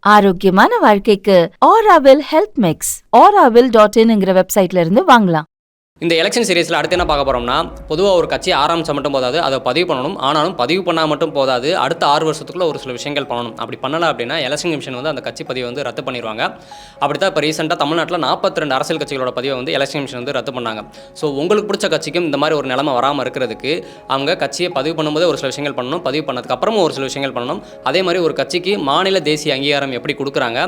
ஆரோக்கியமான வாழ்க்கைக்கு Aaravil health mix auravil.in வெப்சைட்ல இருந்து வாங்கலாம். இந்த எலெக்ஷன் சீரிஸில் அடுத்து என்ன பார்க்க போகிறோம்னா, பொதுவாக ஒரு கட்சி ஆரம்பிச்சா மட்டும் போதாது, அதை பதிவு பண்ணணும். ஆனாலும் பதிவு பண்ணால் மட்டும் போதாது, அடுத்த 6 வருஷத்துக்குள்ள ஒரு சில விஷயங்கள் பண்ணணும். அப்படி பண்ணலை அப்படின்னா எலெக்ஷன் கமிஷன் வந்து அந்த கட்சி பதிவை வந்து ரத்து பண்ணிடுவாங்க. அப்படி தான் இப்போ ரீசெண்டாக தமிழ்நாட்டில் 42 அரசியல் கட்சிகளோட பதிவை வந்து எலெக்ஷன் கமிஷன் வந்து ரத்து பண்ணாங்க. ஸோ உங்களுக்கு பிடிச்ச கட்சிக்கும் இந்த மாதிரி ஒரு நிலைமை வராமல் இருக்கிறதுக்கு அவங்க கட்சியை பதிவு பண்ணும்போது ஒரு சில விஷயங்கள் பண்ணணும், பதிவு பண்ணதுக்கு அப்புறமும் ஒரு சில விஷயங்கள் பண்ணணும். அதே மாதிரி ஒரு கட்சிக்கு மாநில தேசிய அங்கீகாரம் எப்படி கொடுக்குறாங்க,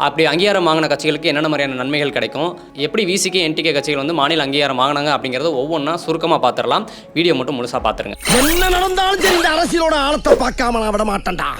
அப்படி அங்கீகாரம் வாங்கின கட்சிகளுக்கு என்னென்ன மாதிரியான நன்மைகள் கிடைக்கும், எப்படி விசிகே என்டிகே கட்சிகள் வந்து மாநில அங்கீகாரம் வாங்கினாங்க அப்படிங்கிறத ஒவ்வொன்றா சுருக்கமாக பார்த்துடலாம். வீடியோ மட்டும் முழுசாக பார்த்துருங்க. என்ன நடந்தாலும் சரி, இந்த அரசியலோட ஆழத்தை பார்க்காம நான் விட மாட்டேன்டா.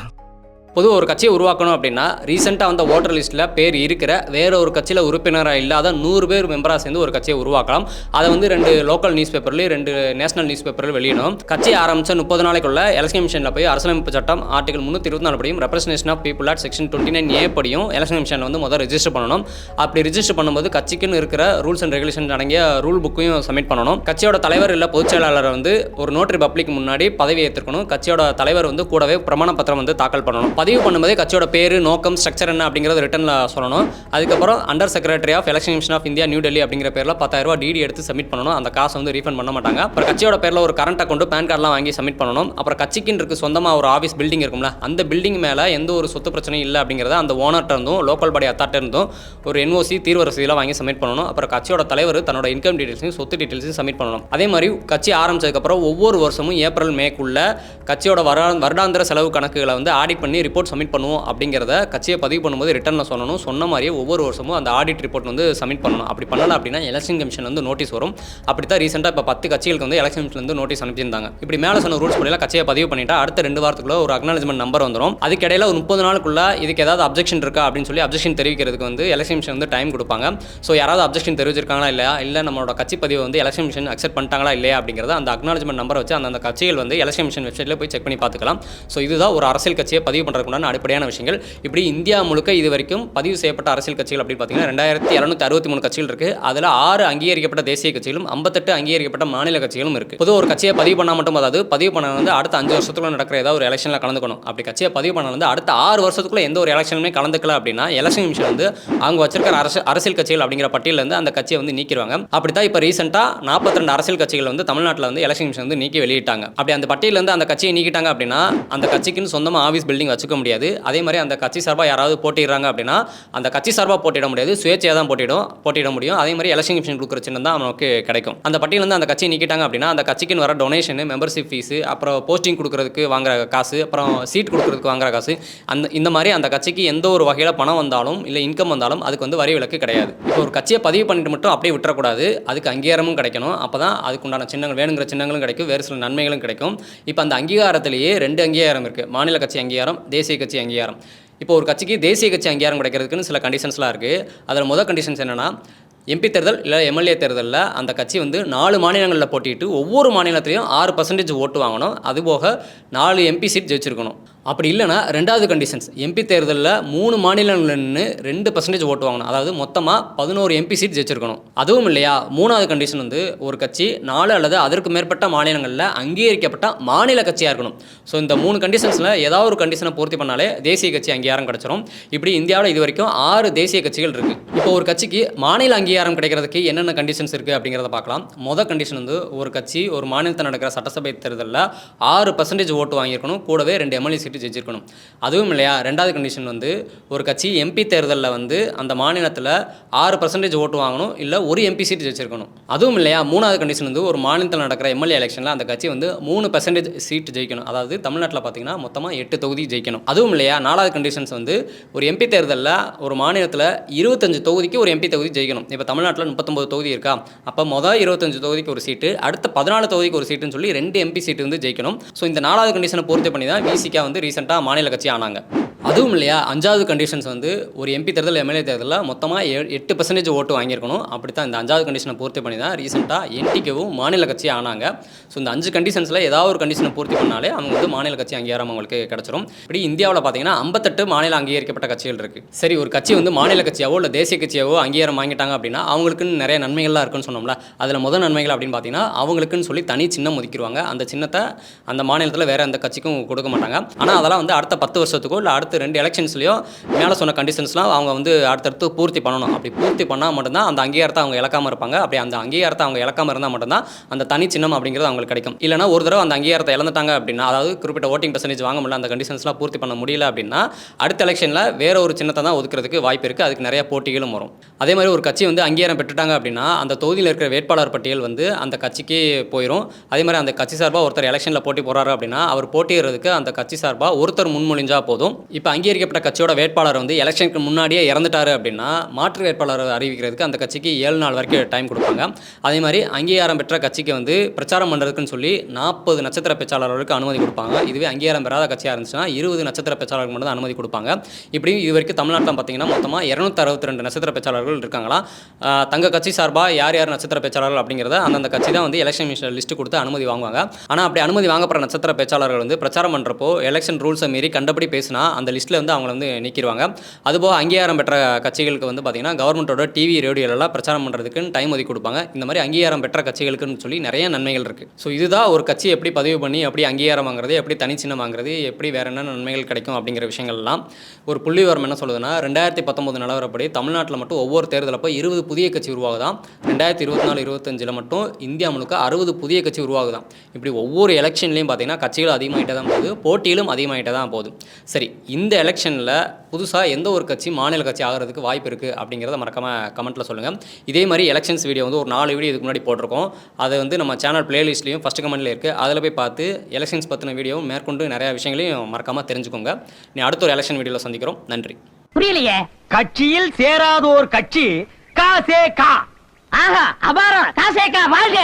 பொதுவாக ஒரு கட்சியை உருவாக்கணும் அப்படின்னா ரீசெண்டாக வந்த ஓட்டர் லிஸ்ட்டில் பேர் இருக்கிற வேற ஒரு கட்சியில் உறுப்பினராக இல்லாத 100 பேர் மெம்பராக சேர்ந்து ஒரு கட்சியை உருவாக்கலாம். அதை வந்து 2 லோக்கல் நியூஸ் பேப்பர்லையும் 2 நேஷனல் நியூஸ் பேப்பரில் வெளியிடும். கட்சியை ஆரம்பித்த 30 நாளைக்குள்ள எலெக்ஷன் கமிஷனில் போய் அரசியலமைப்பு சட்டம் ஆர்டிகல் 324 படியும் representation of people act section 29A படியும் எலெக்ஷன் கமிஷனில் வந்து முதல் ரெஜிஸ்டர் பண்ணணும். அப்படி ரெஜிஸ்டர் பண்ணும்போது கட்சிக்குன்னு இருக்கிற ரூல்ஸ் அண்ட் ரெகுலேஷன் அடங்கிய ரூல் புக்கையும் சப்மிட் பண்ணணும். கட்சியோட தலைவர் இல்லை பொதுச் செயலாளர் வந்து ஒரு நோட்டரி பப்ளிக் முன்னாடி பதவி ஏற்றுக்கணும். கட்சியோட தலைவர் வந்து கூடவே பிரமாண பத்திரம் வந்து தாக்கல் பண்ணணும். பதிவு பண்ணும்போதே கட்சியோட பேரு, நோக்கம், ஸ்ட்ரக்சர் என்ன அப்படிங்கிறது ரிட்டனில் சொல்லணும். அதுக்கப்புறம் under secretary of election commission of India new Delhi அப்படிங்கிற பேரில் 10,000 ரூபா டிடி எடுத்து சப்மிட் பண்ணணும். அந்த காசை வந்து ரீஃபண்ட் பண்ண மாட்டாங்க. அப்புறம் கட்சியோட பேரில் ஒரு கரண்ட் அக்கௌண்ட், பேன் கார்டெலாம் வாங்கி சப்மிட் பண்ணணும். அப்புறம் கட்சிக்கு இருக்கு சொந்தமாக ஒரு ஆஃபீஸ் பில்டிங் இருக்கும்ல, அந்த பில்டிங் மேலே எந்த ஒரு சொத்து பிரச்சனையும் இல்லை அப்படிங்கிறத அந்த ஓனர்ட்ட இருந்தும் லோக்கல் பாடி அத்தாட்ட இருந்தும் ஒரு NOC தீர்வு ரசீதெல்லாம் வாங்கி சப்மிட் பண்ணணும். அப்புறம் கட்சியோட தலைவர் தன்னோட இன்கம் டீடைல்ஸையும் சொத்து டீடைல்ஸையும் சப்மிட் பண்ணணும். அதே மாதிரி கட்சி ஆரம்பிச்சதுக்கப்புறம் ஒவ்வொரு வருஷமும் ஏப்ரல் மேக்குள்ள கட்சியோட வருடாந்திர செலவு கணக்குகளை வந்து ஆடிட் பண்ணி ரிப்போர்ட் சப்மிட் பண்ணுவோம் அப்படிங்கிறத கட்சியை பதிவு பண்ணும்போது ரிட்டனில் சொல்லணும். சொன்ன மாதிரியே ஒவ்வொரு வருஷமும் அந்த ஆடிட் ரிப்போர்ட் வந்து சப்மிட் பண்ணணும். அப்படி பண்ணலாம் அப்படின்னா எலெக்ஷன் கமிஷன் வந்து நோட்டீஸ் வரும். அப்படி தான் ரீசெண்டாக இப்போ 10 கட்சிகளுக்கு வந்து எலெக்ஷன் கமிஷன் வந்து நோட்டீஸ் அனுப்பியிருந்தாங்க. இப்படி மேலே சொன்ன ரூல்ஸ் படியில் கட்சியை பதிவு பண்ணிட்டா அடுத்த 2 வாரத்துக்குள்ள ஒரு அக்னாலஜ்மெண்ட் நம்பர் வந்துடும். அதுக்கிடையில் ஒரு 30 நாளுக்குள்ள இதுக்கு ஏதாவது அப்ஜெக்ஷன் இருக்கா அப்படின்னு சொல்லி அப்ஜெக்ஷன் தெரிவிக்கிறதுக்கு வந்து எலெக்ஷன் கமிஷன் வந்து டைம் கொடுப்பாங்க. ஸோ யாராவது அப்ஜெக்ஷன் தெரிவிச்சிருக்காங்களா இல்லையா, இல்லை நம்மளோட கட்சி பதிவு வந்து எலெக்ஷன் கமிஷன் அக்செப்ட் பண்ணிட்டாங்களா இல்லையா அப்படிங்கிறத அந்த அக்னாலஜ்மெண்ட் நம்பரை வச்சு அந்த கட்சிகள் வந்து எலெக்ஷன் கமிஷன் வெப்சைட்டில் போய் செக் பண்ணி பார்த்துக்கலாம். ஸோ இதுதான் ஒரு அரசியல் கட்சியை பதிவு பண்ணுறதுக்குண்டான அடிப்படையான விஷயங்கள். இப்படி இந்தியா முழுக்க இது வரைக்கும் பதிவு செய்யப்பட்ட அரசியல் கட்சிகள் அப்படின்னு பார்த்தீங்கன்னா 2763 கட்சிகள் இருக்குது. அதில் 6 அங்கீகரிக்கப்பட்ட தேசிய கட்சிகளும் 58 அங்கீகரிக்கப்பட்ட மாநில கட்சிகளும் இருக்குது. பொதுவாக ஒரு கட்சியை பதிவு பண்ணால் மட்டும் அதாவது பதிவு பண்ண வந்து அடுத்த 5 வருஷத்துக்குள்ள நடக்கிற ஏதாவது ஒரு எலெக்ஷனில் கலந்துக்கணும். அப்படி கட்சியை பதிவு பண்ண வந்து அடுத்த 6 வருஷத்துக்குள்ள எந்த ஒரு எலெக்ஷனுமே கலந்துக்கல அப்படின்னா எலெக்ஷன் கமிஷன் வந்து அவங்க வச்சிருக்கிற அரசியல் கட்சிகள் அப்படிங்கிற பட்டியலிருந்து அந்த கட்சியை வந்து நீக்கிடுவாங்க. அப்படி தான் இப்போ ரீசெண்டாக 42 அரசியல் கட்சிகள் வந்து தமிழ்நாட்டில் வந்து எலெக்ஷன் கமிஷன் வந்து நீக்கி வெளியிட்டாங்க. அப்படி அந்த பட்டியலிருந்து அந்த கட்சியை நீக்கிட்டாங்க அப்படின்னா அந்த கட்சிக்குன்னு சொந்தமாக ஆஃபீஸ் பில்டிங் வச்சுக்க முடியாது. அதே மாதிரி அந்த கட்சி சார்பாக யாராவது போட்டிடுறாங்க அப்படின்னா அந்த கட்சி சார்பாக போட்டிட முடியாது, சுயேட்சையாக தான் போட்டிட முடியும். அதே மாதிரி எலெக்ஷன் கமிஷன் கொடுக்குற சின்னம் தான் நமக்கு கிடைக்கும். அந்த பட்டியலிருந்து அந்த கட்சியை நீக்கிட்டாங்க அப்படின்னா அந்த கட்சிக்குன்னு வர டொனேஷன், மெம்பர்ஷிப் ஃபீஸு, அப்புறம் போஸ்டிங் கொடுக்குறதுக்கு வாங்குற காசு, அப்புறம் சீட் கொடுக்குறதுக்கு வாங்குற காசு, இந்த மாதிரி அந்த கட்சிக்கு எந்த ஒரு வகையில் பணம் வந்தாலும் இல்லை இன்கம் வந்தாலும் அதுக்கு வந்து வரி விலக்கு கிடையாது. இப்போ ஒரு கட்சியை பதிவு பண்ணிட்டு மட்டும் அப்படியே விட்டுறக்கூடாது, அதுக்கு அங்கீகாரமும் கிடைக்கணும். அப்போ தான் அதுக்குண்டான சின்னங்கள் வேணுங்கிற சின்னங்களும் கிடைக்கும், வேறு சில நன்மைகளும் கிடைக்கும். இப்போ அந்த அங்கீகாரத்திலேயே 2 அங்கீகாரம் இருக்குது, மாநில கட்சி அங்கீகாரம், தேசிய கட்சி அங்கீகாரம். இப்போ ஒரு கட்சிக்கு தேசிய கட்சி அங்கீகாரம் கிடைக்கிறதுக்குன்னு சில கண்டிஷன்ஸ்லாம் இருக்குது. அதில் முதல் கண்டிஷன்ஸ் என்னென்னா, MP தேர்தல் இல்லை MLA தேர்தலில் அந்த கட்சி வந்து 4 மாநிலங்களில் போட்டிட்டு ஒவ்வொரு மாநிலத்திலையும் 6% ஓட்டு வாங்கணும். அதுபோக 4 MP சீட் ஜெயிச்சிருக்கணும். அப்படி இல்லைனா ரெண்டாவது கண்டிஷன்ஸ், MP தேர்தலில் 3 மாநிலங்கள்னு 2% ஓட்டு வாங்கணும். அதாவது மொத்தமாக 11 MP சீட் ஜெயிச்சிருக்கணும். அதுவும் இல்லையா, மூணாவது கண்டிஷன் வந்து ஒரு கட்சி 4 அல்லது அதற்கு மேற்பட்ட மாநிலங்களில் அங்கீகரிக்கப்பட்ட மாநில கட்சியாக இருக்கணும். ஸோ இந்த 3 கண்டிஷன்ஸில் ஏதாவது ஒரு கண்டிஷனை பூர்த்தி பண்ணாலே தேசிய கட்சி அங்கீகாரம் கிடச்சிரும். இப்படி இந்தியாவில் இது வரைக்கும் 6 தேசிய கட்சிகள் இருக்குது. இப்போ ஒரு கட்சிக்கு மாநில அங்கீகாரம் கிடைக்கிறதுக்கு என்னென்ன கண்டிஷன்ஸ் இருக்குது அப்படிங்கிறத பார்க்கலாம். மொதல் கண்டிஷன் வந்து ஒரு கட்சி ஒரு மாநிலத்தில் நடக்கிற சட்டசபை தேர்தலில் 6% ஓட்டு வாங்கியிருக்கணும், கூடவே 2 MLA சீட் ஜெயிச்சிருக்கணும். அதுவும் இல்லையா, ரெண்டாவது கண்டிஷன் வந்து ஒரு கட்சி MP தேர்தலில் வந்து அந்த மாநிலத்தில் 6% ஓட்டு வாங்கணும், இல்லை ஒரு MP சீட் ஜெயிச்சிருக்கணும். அதுவும் இல்லையா, மூணாவது கண்டிஷன் வந்து ஒரு மாநிலத்தில் நடக்கிற MLA எலெக்ஷனில் அந்த கட்சி வந்து 3% சீட் ஜெயிக்கணும். அதாவது தமிழ்நாட்டில் பார்த்தீங்கன்னா மொத்தமாக 8 தொகுதி ஜெயிக்கணும். அதுவும் இல்லையா, நாலாவது கண்டிஷன்ஸ் வந்து ஒரு MP தேர்தலில் ஒரு மாநிலத்தில் 25 தொகுதிக்கு ஒரு MP தொகுதி ஜெயிக்கணும். இப்போ தமிழ்நாட்டில் 39 தொகுதி இருக்கா, அப்போ மொதல் 25 தொகுதிக்கு ஒரு சீட்டு, அடுத்த 14 தொகுதிக்கு ஒரு சீட்டுன்னு சொல்லி 2 MP சீட்டு வந்து ஜெயிக்கணும். ஸோ இந்த 4வது கண்டிஷனை பூர்த்தி பண்ணி தான் விசிகா வந்து ரீசெண்டாக மாநில கட்சி ஆனாங்க. அதுவும் இல்லையா, 5வது கண்டிஷன்ஸ் வந்து ஒரு MP தேர்தல் MLA தேர்தலில் மொத்தமாக 8% ஓட்டு வாங்கியிருக்கணும். அப்படி தான் இந்த 5வது கண்டிஷனை பூர்த்தி பண்ணி தான் ரீசெண்டாக NTKவும் மாநில கட்சி ஆனாங்க. ஸோ இந்த 5 கண்டிஷன்ஸில் ஏதாவது ஒரு கண்டிஷனை பூர்த்தி பண்ணாலே அவங்க வந்து மாநில கட்சி அங்கீகாரம் அவங்களுக்கு கிடச்சிரும். இப்படி இந்தியாவில் பார்த்தீங்கன்னா 58 மாநில அங்கீகரிக்கப்பட்ட கட்சிகள் இருக்குது. சரி, ஒரு கட்சி வந்து மாநில கட்சியாவோ இல்லை தேசிய கட்சியாவோ அங்கீகாரம் வாங்கிட்டாங்க அப்படின்னா அவங்களுக்குன்னு நிறைய நன்மைகள்லாம் இருக்குன்னு சொன்னோம்ல. அதில் முதல் நன்மைகள் அப்படின்னு பார்த்தீங்கன்னா அவங்களுக்குன்னு சொல்லி தனி சின்னம் ஒதுக்கிடுவாங்க. அந்த சின்னத்தை அந்த மாநிலத்தில் வேறு எந்த கட்சிக்கும் கொடுக்க மாட்டாங்க. ஆனால் ஆனால் அதெல்லாம் வந்து அடுத்த 10 வருஷத்துக்கோ இல்லை அடுத்த 2 எலெக்ஷன்ஸ்லையோ மேலே சொன்ன கண்டிஷன்ஸ்லாம் அவங்க வந்து அடுத்தடுத்து பூர்த்தி பண்ணணும். அப்படி பூர்த்தி பண்ணால் மட்டும்தான் அந்த அங்கீகாரத்தை அவங்க இழக்காமல் இருப்பாங்க. அப்படி அந்த அங்கீகாரத்தை அவங்க இழக்காமல் இருந்தால் மட்டும்தான் அந்த தனி சின்னம் அப்படிங்கிறது அவங்களுக்கு கிடைக்கும். இல்லைனா ஒரு தடவை அந்த அங்கீகாரத்தை இழந்துட்டாங்க அப்படின்னா, அதாவது குறிப்பிட்ட ஓட்டிங் பெர்சன்டேஜ் வாங்க முடியல, அந்த கண்டிஷன்ஸ்லாம் பூர்த்தி பண்ண முடியல அப்படின்னா அடுத்த எலெக்ஷனில் வேற ஒரு சின்னத்தை தான் ஒதுக்கிறதுக்கு வாய்ப்பு இருக்குது. அதுக்கு நிறைய போட்டிகளும் வரும். அதே மாதிரி ஒரு கட்சி வந்து அங்கீகாரம் பெற்றுட்டாங்க அப்படின்னா அந்த தொகுதியில் இருக்கிற வேட்பாளர் பட்டியல் வந்து அந்த கட்சிக்கு போயிடும். அதே மாதிரி அந்த கட்சி சார்பாக ஒருத்தர் எலெக்ஷனில் போட்டி போடுறாரு அப்படின்னா அவர் போட்டியிடுறதுக்கு அந்த கட்சி சார்பாக ஒருத்தர் முன்மொழிஞ்சா போதும். இப்போ அங்கீகரிக்கப்பட்ட கட்சியோட வேட்பாளர் வந்து எலெக்ஷனுக்கு முன்னாடியே இறந்துட்டாரு அப்படின்னா மாற்று வேட்பாளர் அறிவிக்கிறதுக்கு அந்த கட்சிக்கு 7 நாள் வரைக்கும் டைம் கொடுப்பாங்க. அதே மாதிரி அங்கீகாரம் பெற்ற கட்சிக்கு வந்து பிரச்சாரம் பண்ணுறதுக்குன்னு சொல்லி 40 நட்சத்திர பேச்சாளர்களுக்கு அனுமதி கொடுப்பாங்க. இதுவே அங்கீகாரம் பெறாத கட்சியாக இருந்துச்சுன்னா 20 நட்சத்திர பேச்சாளர்களுக்கு மட்டும் தான் அனுமதி கொடுப்பாங்க. இப்படி இது வரைக்கும் தமிழ்நாட்டில் பார்த்தீங்கன்னா மொத்தமாக 262 நட்சத்திர பேச்சாளர்கள் இருக்காங்களா. தங்க கட்சி சார்பாக யார் யார் நட்சத்திர பேச்சாளர்கள் அப்படிங்கிறத அந்தந்த கட்சி தான் வந்து எலெக்ஷன் கமிஷன் லிஸ்ட்டு கொடுத்து அனுமதி வாங்குவாங்க. ஆனால் அப்படி அனுமதி வாங்கப்படுற நட்சத்திர பேச்சாளர்கள் வந்து பிரச்சாரம் பண்ணுறப்போ எலெக்ஷன் ரூல்ஸை மீறி கண்டபடி பேசினா அந்த லிஸ்ட்டில் வந்து அவங்கள வந்து நீக்கிடுவாங்க. அதுபோக அங்கீகாரம் பெற்ற கட்சிகளுக்கு வந்து பார்த்தீங்கன்னா கவர்மெண்ட்டோட டிவி ரேடியோலெல்லாம் பிரச்சாரம் பண்ணுறதுக்குன்னு டைம் ஒதுக்கி கொடுப்பாங்க. இந்த மாதிரி அங்கீகாரம் பெற்ற கட்சிகளுக்குன்னு சொல்லி நிறைய நன்மைகள் இருக்குது. ஸோ இதுதான் ஒரு கட்சி எப்படி பதிவு பண்ணி எப்படி அங்கீகாரம் வாங்குறது, எப்படி தனிச்சின்னம் வாங்குறது, எப்படி வேறு என்ன நன்மைகள் கிடைக்கும் அப்படிங்கிற விஷயங்கள்லாம் ஒரு புள்ளிவிவரம் என்ன சொல்லுதுன்னா 2019 நிலவரப்படி தமிழ்நாட்டில் மட்டும் ஒவ்வொரு தேர்தலப்போ 20 புதிய கட்சி உருவாகுதான். 2024-25 மட்டும் இந்தியா முழுக்க 60 புதிய கட்சி உருவாகுதான். இப்படி ஒவ்வொரு எலெக்ஷன்லையும் பார்த்தீங்கன்னா கட்சிகள் அதிகமாகிட்டே தான் போகுது, போட்டியிலும் அதிகமாகிட்டே தான் போகுது. சரி, இந்த எலெக்ஷனில் புதுசாக எந்த ஒரு கட்சி மாநில கட்சி ஆகிறதுக்கு வாய்ப்பு இருக்குது அப்படிங்கிறத மறக்காமல் கமெண்ட்டில் சொல்லுங்கள். இதே மாதிரி எலெக்ஷன்ஸ் வீடியோ வந்து ஒரு 4 வீடியோ இதுக்கு முன்னாடி போட்டிருக்கோம். அது வந்து நம்ம சேனல் பிளேலிஸ்ட்லையும் ஃபஸ்ட்டு கமெண்ட்லேயே இருக்குது. அதில் போய் பார்த்து எலெக்ஷன்ஸ் பற்றின வீடியோவும் மேற்கொண்டு நிறையா விஷயங்களையும் மறக்காமல் தெரிஞ்சுக்கோங்க. நீ அடுத்த ஒரு எலெக்ஷன் வீடியோவில் சந்திக்கிறோம். நன்றி. புரியலையே. கட்சியில் சேராதோர் கட்சி காசே கா. ஆஹா, அபாரம். காசேக்கா வாழ்க.